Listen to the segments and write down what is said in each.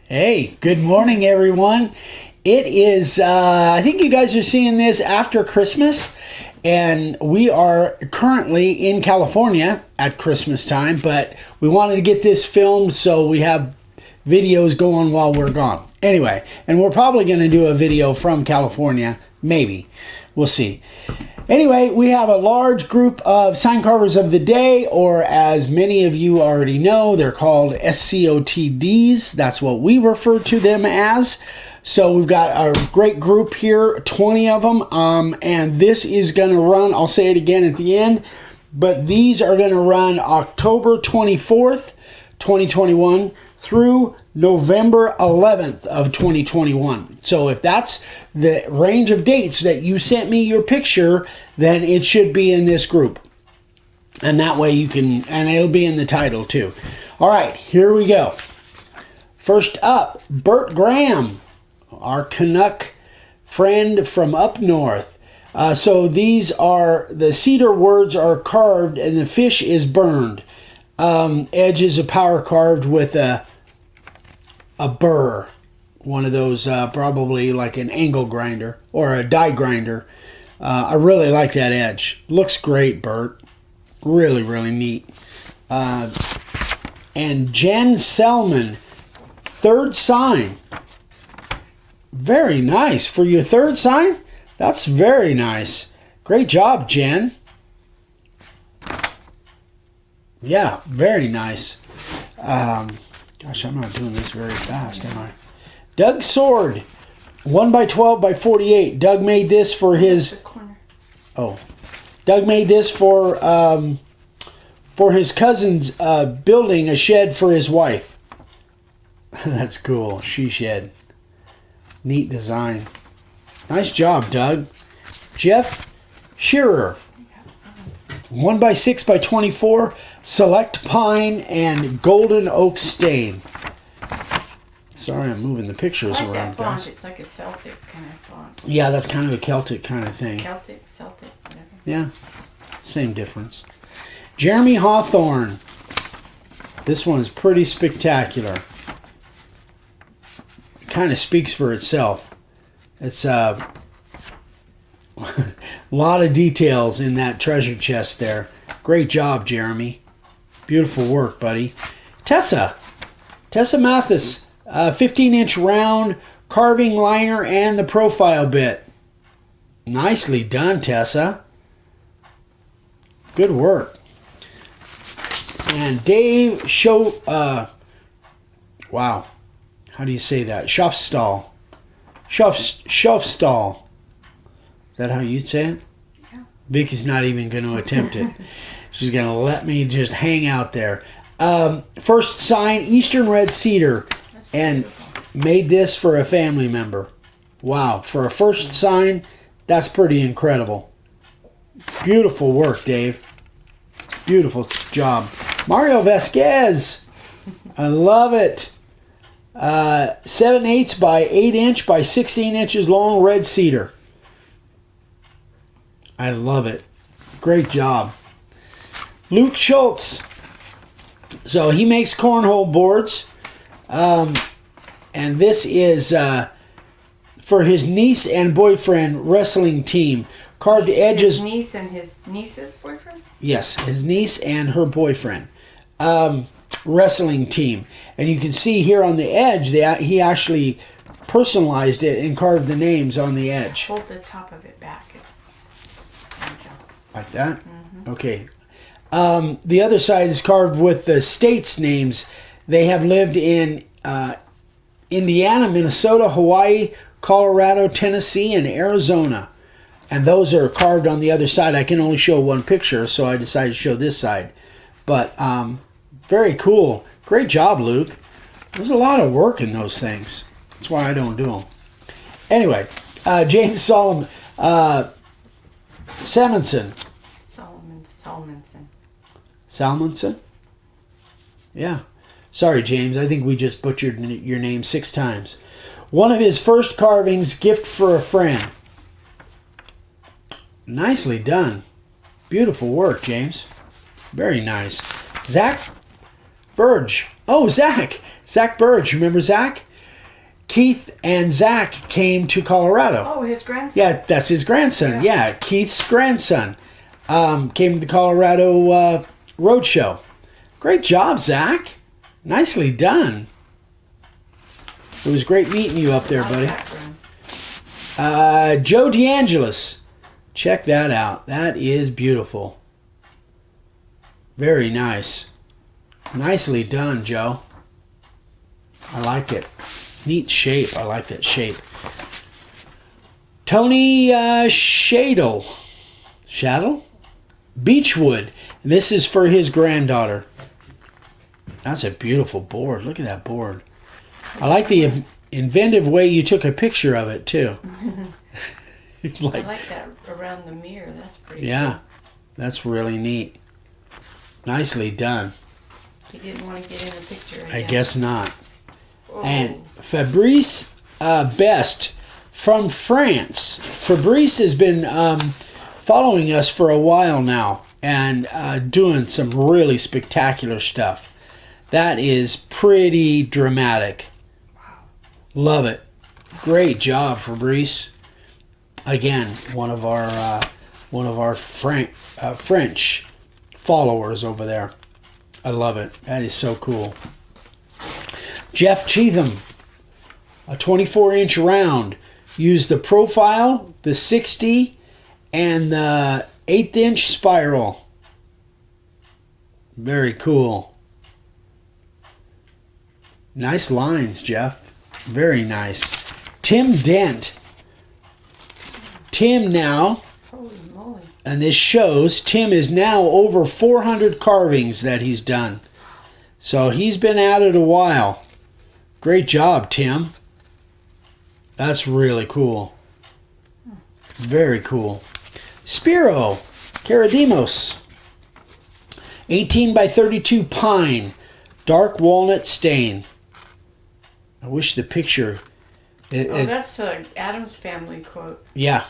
Hey, good morning, everyone. It is, I think you guys are seeing this after Christmas, and we are currently in California at Christmas time, but we wanted to get this filmed so we have videos going while we're gone. Anyway, and we're probably going to do a video from California, maybe. We'll see. Anyway, we have a large group of sign carvers of the day, or as many of you already know, they're called SCOTDs. That's what we refer to them as. So we've got a great group here, 20 of them, and this is going to run, I'll say it again at the end, but these are going to run October 24th, 2021 through November 11th of 2021. So if that's the range of dates that you sent me your picture, then it should be in this group. And that way you can, and it'll be in the title too. All right, here we go. First up, Bert Graham, our Canuck friend from up north. So these are, the cedar words are carved and the fish is burned. Edges are power carved with a burr, one of those probably like an angle grinder or a die grinder. I really like that edge. Looks great, Bert. Really, really neat. And Jen Selman, third sign. Very nice. For your third sign, that's very nice. Great job, Jen. Yeah, very nice. Gosh, I'm not doing this very fast, am I? Doug Sword, 1x12x48. Doug made this for his... Oh. Doug made this for his cousin's building a shed for his wife. That's cool. She shed. Neat design. Nice job, Doug. Jeff Shearer, 1x6x24. Select pine and golden oak stain. Sorry, I'm moving the pictures around, that font. guys. It's like a Celtic kind of font. Yeah, that's kind of a Celtic kind of thing. Celtic, whatever. Yeah, same difference. Jeremy Hawthorne. This one's pretty spectacular. It kind of speaks for itself. It's a lot of details in that treasure chest there. Great job, Jeremy. Beautiful work, buddy. Tessa Mathis, 15-inch round carving liner and the profile bit. Nicely done, Tessa. Good work. And Dave wow, how do you say that? Schuffstall. Schuffstall. Is that how you'd say it? Yeah. Vicky's not even going to attempt it. She's going to let me just hang out there. First sign, Eastern Red Cedar. And made this for a family member. Wow. For a first sign, that's pretty incredible. Beautiful work, Dave. Beautiful job. Mario Vasquez. I love it. 7/8 by 8-inch by 16 inches long red cedar. I love it. Great job. Luke Schultz. So he makes cornhole boards. And this is for his niece and boyfriend wrestling team. Carved edges. His niece and his niece's boyfriend? Yes, his niece and her boyfriend. Wrestling team. And you can see here on the edge, he actually personalized it and carved the names on the edge. Hold the top of it back. Like that? Mm-hmm. Okay. The other side is carved with the states' names. They have lived in Indiana, Minnesota, Hawaii, Colorado, Tennessee, and Arizona. And those are carved on the other side. I can only show one picture, so I decided to show this side. But very cool. Great job, Luke. There's a lot of work in those things. That's why I don't do them. Anyway, James Solomon. Salmonson? Yeah. Sorry, James. I think we just butchered your name 6 times. One of his first carvings, gift for a friend. Nicely done. Beautiful work, James. Very nice. Zach Burge. Oh, Zach. Zach Burge. Remember Zach? Keith and Zach came to Colorado. Oh, his grandson. Yeah, that's his grandson. Yeah, Keith's grandson came to the Colorado Roadshow. Great job, Zach. Nicely done. It was great meeting you up there, buddy. Joe Deangelis. Check that out. That is beautiful. Very nice. Nicely done, Joe. I like it. Neat shape. I like that shape. Tony Shadle. Beechwood. And this is for his granddaughter. That's a beautiful board. Look at that board. I like the inventive way you took a picture of it, too. I like that around the mirror. That's pretty cool. That's really neat. Nicely done. He didn't want to get in a picture again. I guess not. Oh. And Fabrice Best from France. Fabrice has been following us for a while now and doing some really spectacular stuff. That is pretty dramatic. Wow. Love it. Great job, Fabrice. Again, one of our French followers over there. I love it. That is so cool. Jeff Cheetham, a 24-inch round. Used the profile, the 60, and the 1/8-inch spiral. Very cool. Nice lines, Jeff. Very nice. Tim Dent. Tim now, Holy moly. and this shows Tim is now over 400 carvings that he's done. So he's been at it a while. Great job, Tim. That's really cool. Very cool. Spiro Karadimos. 18 by 32 pine. Dark walnut stain. I wish the picture... That's the Addams Family quote. Yeah,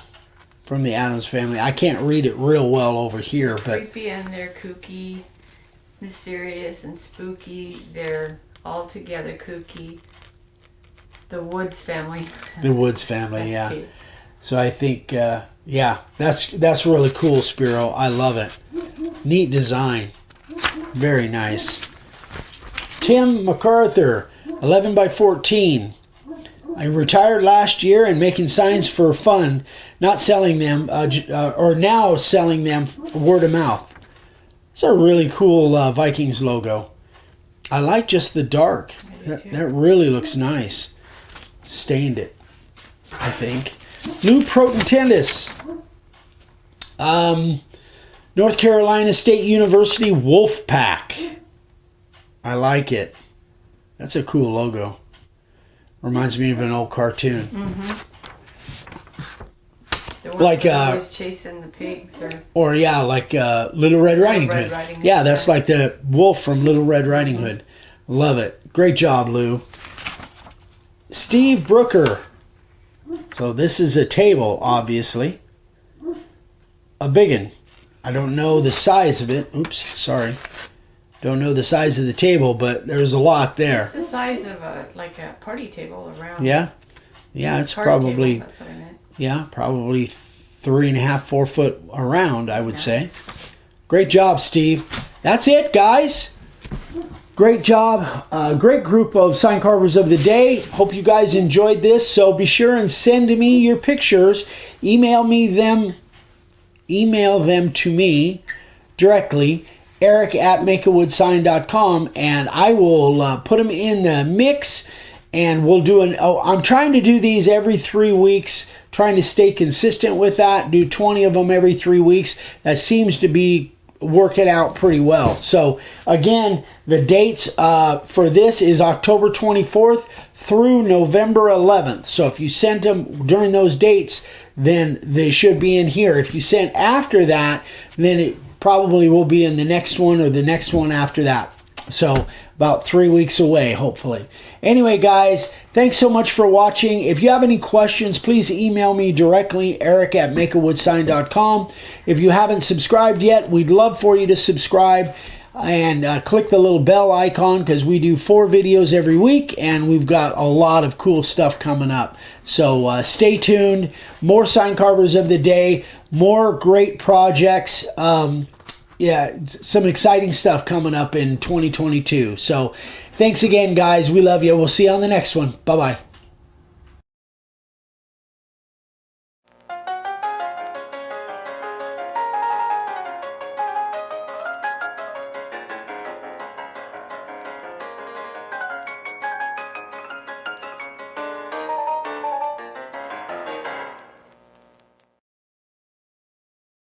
from the Addams Family. I can't read it real well over here, but... Creepy and they're kooky, mysterious and spooky. They're all together kooky. The Woods family. The Woods family, That's yeah. cute. So I think, that's really cool, Spiro. I love it. Neat design. Very nice. Tim MacArthur, 11 by 14. I retired last year and making signs for fun, not selling them, or now selling them word of mouth. It's a really cool Vikings logo. I like just the dark. That really looks nice. Stained it, I think. Lou Protentendis. North Carolina State University Wolf Pack. I like it. That's a cool logo. Reminds me of an old cartoon. Mm-hmm. The one Like that was chasing the pigs, or like Little Red Riding Hood. Yeah, that's like the wolf from Little Red Riding Hood. Love it. Great job, Lou. Steve Brooker. So this is a table, obviously. A biggin. I don't know the size of it. Oops, sorry. Don't know the size of the table, but there's a lot there. It's the size of a party table around. Yeah? Yeah, it's probably... Table, that's what I meant. Yeah, probably 3.5, 4 foot around, I would say. Great job, Steve. That's it, guys. Great job. Great group of sign carvers of the day. Hope you guys enjoyed this. So be sure and send me your pictures. Email them to me directly, eric@makeawoodsign.com, and I will put them in the mix, and we'll do I'm trying to do these every 3 weeks, trying to stay consistent with that, do 20 of them every 3 weeks. That seems to be working out pretty well. So again, the dates for this is October 24th through November 11th. So if you sent them during those dates, then they should be in here. If you sent after that, then it probably will be in the next one or the next one after that. So about 3 weeks away, hopefully. Anyway, guys, thanks so much for watching. If you have any questions, please email me directly, eric@makeawoodsign.com. If you haven't subscribed yet, we'd love for you to subscribe. and click the little bell icon, because we do 4 videos every week, and we've got a lot of cool stuff coming up. So stay tuned. More sign carvers of the day, more great projects. Yeah, some exciting stuff coming up in 2022. So thanks again, guys. We love you. We'll see you on the next one. Bye-bye.